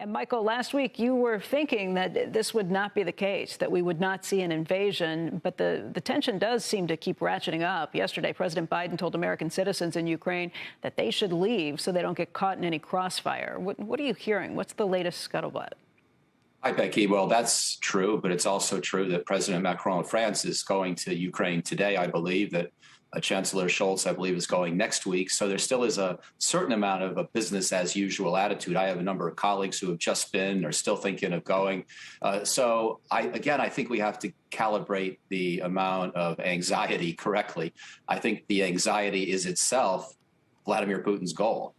And Michael, last week you were thinking that this would not be the case, that we would not see an invasion, but the tension does seem to keep ratcheting up. Yesterday, President Biden told American citizens in Ukraine that they should leave so they don't get caught in any crossfire. What are you hearing? What's the latest scuttlebutt? Hi, Becky. Well, that's true, but it's also true that President Macron of France is going to Ukraine today. I believe that Chancellor Scholz, I believe, is going next week. So there still is a certain amount of a business as usual attitude. I have a number of colleagues who have just been or still thinking of going. So I think we have to calibrate the amount of anxiety correctly. I think the anxiety is itself Vladimir Putin's goal.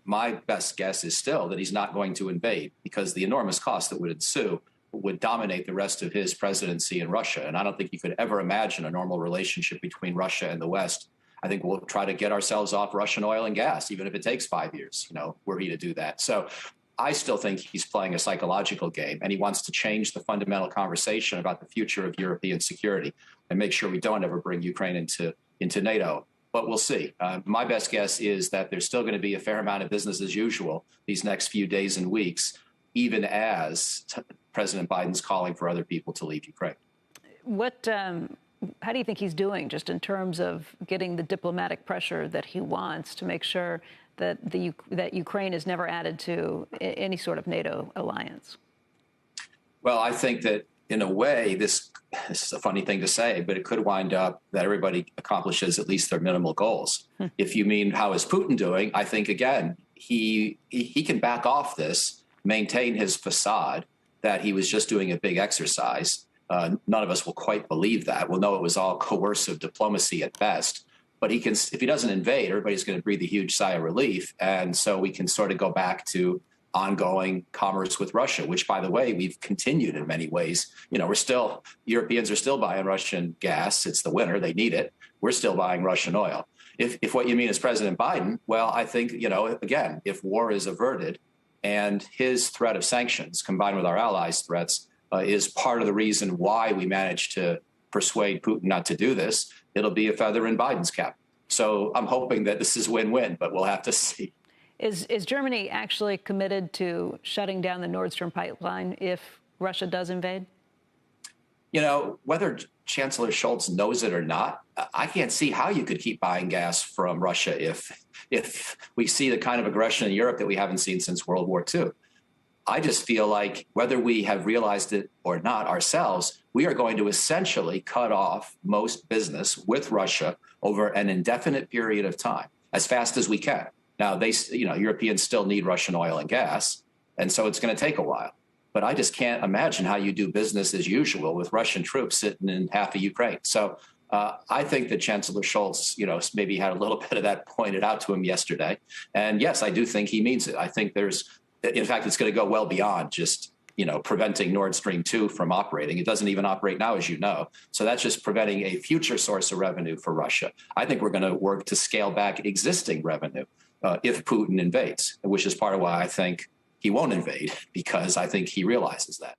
My best guess is still that he's not going to invade because the enormous cost that would ensue would dominate the rest of his presidency in Russia. And I don't think you could ever imagine a normal relationship between Russia and the West. I think we'll try to get ourselves off Russian oil and gas, even if it takes 5 years, were he to do that. So I still think he's playing a psychological game, and he wants to change the fundamental conversation about the future of European security and make sure we don't ever bring Ukraine into NATO. But we'll see. My best guess is that there's still going to be a fair amount of business as usual these next few days and weeks, even as President Biden's calling for other people to leave Ukraine. How do you think he's doing just in terms of getting the diplomatic pressure that he wants to make sure that that Ukraine is never added to any sort of NATO alliance? Well, I think that in a way, this is a funny thing to say, but it could wind up that everybody accomplishes at least their minimal goals. If you mean how is Putin doing, I think, again, he can back off this, maintain his facade that he was just doing a big exercise. None of us will quite believe that. We'll know it was all coercive diplomacy at best. But he can, if he doesn't invade, everybody's going to breathe a huge sigh of relief. And so we can sort of go back to ongoing commerce with Russia, which, by the way, we've continued in many ways. Europeans are still buying Russian gas. It's the winter. They need it. We're still buying Russian oil. If what you mean is President Biden, well, I think, again, if war is averted and his threat of sanctions combined with our allies' threats is part of the reason why we managed to persuade Putin not to do this, it'll be a feather in Biden's cap. So I'm hoping that this is win-win, but we'll have to see. Is Germany actually committed to shutting down the Nord Stream pipeline if Russia does invade? Whether Chancellor Scholz knows it or not, I can't see how you could keep buying gas from Russia if we see the kind of aggression in Europe that we haven't seen since World War II. I just feel like whether we have realized it or not ourselves, we are going to essentially cut off most business with Russia over an indefinite period of time, as fast as we can. Now, Europeans still need Russian oil and gas, and so it's going to take a while. But I just can't imagine how you do business as usual with Russian troops sitting in half of Ukraine. So I think that Chancellor Scholz, maybe had a little bit of that pointed out to him yesterday. And yes, I do think he means it. I think in fact, it's going to go well beyond just, preventing Nord Stream 2 from operating. It doesn't even operate now, as you know. So that's just preventing a future source of revenue for Russia. I think we're going to work to scale back existing revenue if Putin invades, which is part of why I think he won't invade, because I think he realizes that.